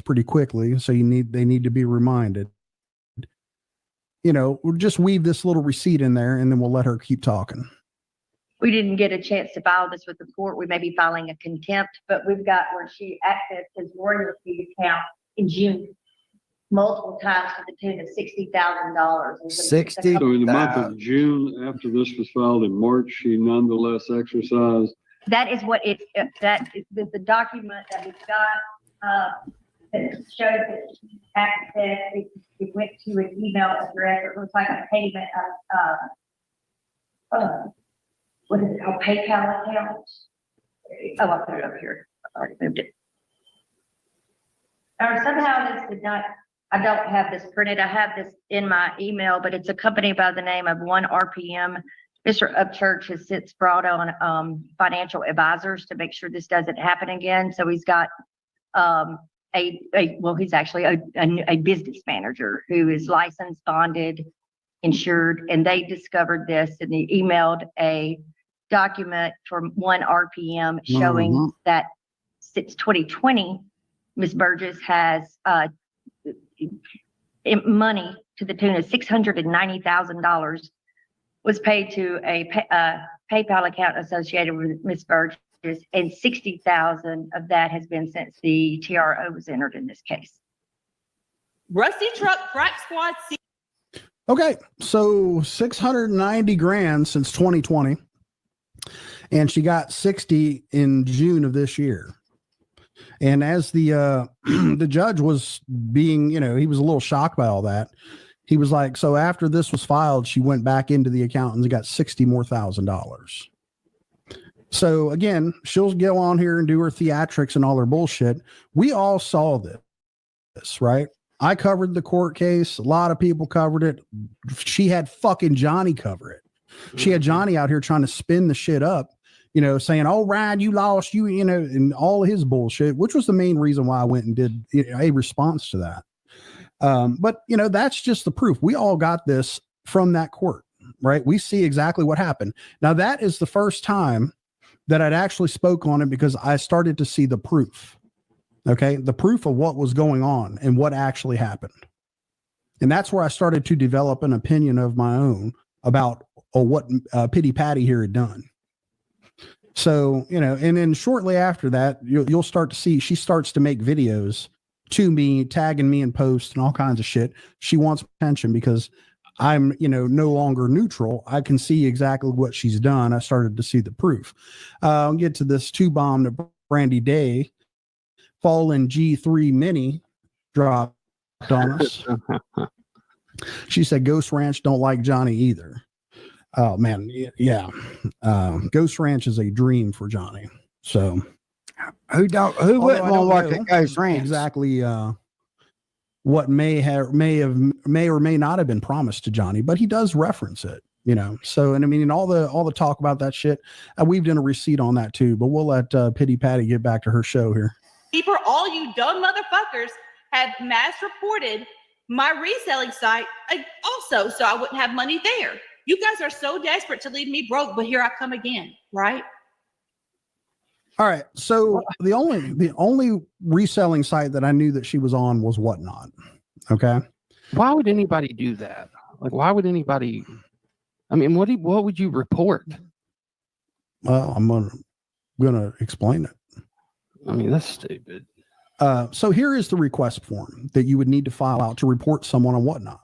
pretty quickly. So they need to be reminded. We'll just weave this little receipt in there and then we'll let her keep talking. We didn't get a chance to file this with the court. We may be filing a contempt, but we've got where she accessed his royalty account in June multiple times to the tune of $60,000. 60. So in the month of June, after this was filed in March, she nonetheless exercised. That is what that is the document that we've got that shows that she accessed. It went to an email address. It looks like a payment of what is it called? PayPal account. Oh, I'll put it up here. I already moved it. Or somehow this did not. I don't have this printed. I have this in my email, but it's a company by the name of 1RPM. Mr. Upchurch has since brought on financial advisors to make sure this doesn't happen again. So he's got he's actually a business manager who is licensed, bonded, insured, and they discovered this and they emailed a document from 1RPM showing that since 2020, Ms. Burgess has money to the tune of $690,000 was paid to a PayPal account associated with Ms. Burgess, and $60,000 of that has been since the TRO was entered in this case. Rusty Truck Crack Squad. Okay, so 690 grand since 2020, and she got 60 in June of this year. And as the judge was being, he was a little shocked by all that. He was like, so after this was filed, she went back into the account and got $60,000 more. So again, she'll go on here and do her theatrics and all her bullshit. We all saw this, right? I covered the court case. A lot of people covered it. She had fucking Johnny cover it. She had Johnny out here trying to spin the shit up, saying, oh, Ryan, you lost, and all of his bullshit, which was the main reason why I went and did a response to that. But that's just the proof. We all got this from that court, right? We see exactly what happened. Now that is the first time that I'd actually spoke on it because I started to see the proof. Okay. The proof of what was going on and what actually happened. And that's where I started to develop an opinion of my own about what Pity Patty here had done. So, and then shortly after that, you'll start to see, she starts to make videos to me, tagging me in posts and all kinds of shit. She wants attention because I'm, no longer neutral. I can see exactly what she's done. I started to see the proof. I'll get to this 2-bomb to Brandy Day. Fallen G3 Mini dropped on us. She said Ghost Ranch don't like Johnny either. Oh man, yeah. Ghost Ranch is a dream for Johnny. So who wouldn't want to watch a Ghost Ranch? Exactly what may or may not have been promised to Johnny, but he does reference it, So, and I mean, all the talk about that shit, we've done a receipt on that too, but we'll let Pity Patty get back to her show here. For all you dumb motherfuckers have mass reported my reselling site also, so I wouldn't have money there. You guys are so desperate to leave me broke, but here I come again, right? All right. So the only reselling site that I knew that she was on was Whatnot. Okay. Why would anybody do that? Like, why would anybody? I mean, what would you report? Well, I'm gonna explain it. I mean, that's stupid. So here is the request form that you would need to file out to report someone on Whatnot.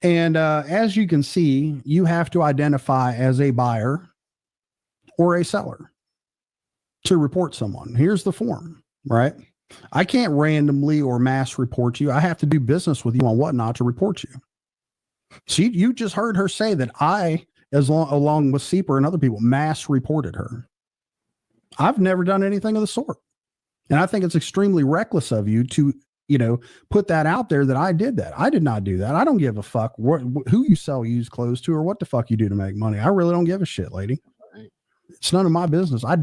And as you can see, you have to identify as a buyer or a seller to report someone. Here's the form, right? I can't randomly or mass report you. I have to do business with you on Whatnot to report you. So you just heard her say that I, along with Seeper and other people, mass reported her. I've never done anything of the sort. And I think it's extremely reckless of you to, put that out there that I did that. I did not do that. I don't give a fuck who you sell used clothes to or what the fuck you do to make money. I really don't give a shit, lady. It's none of my business. I don't.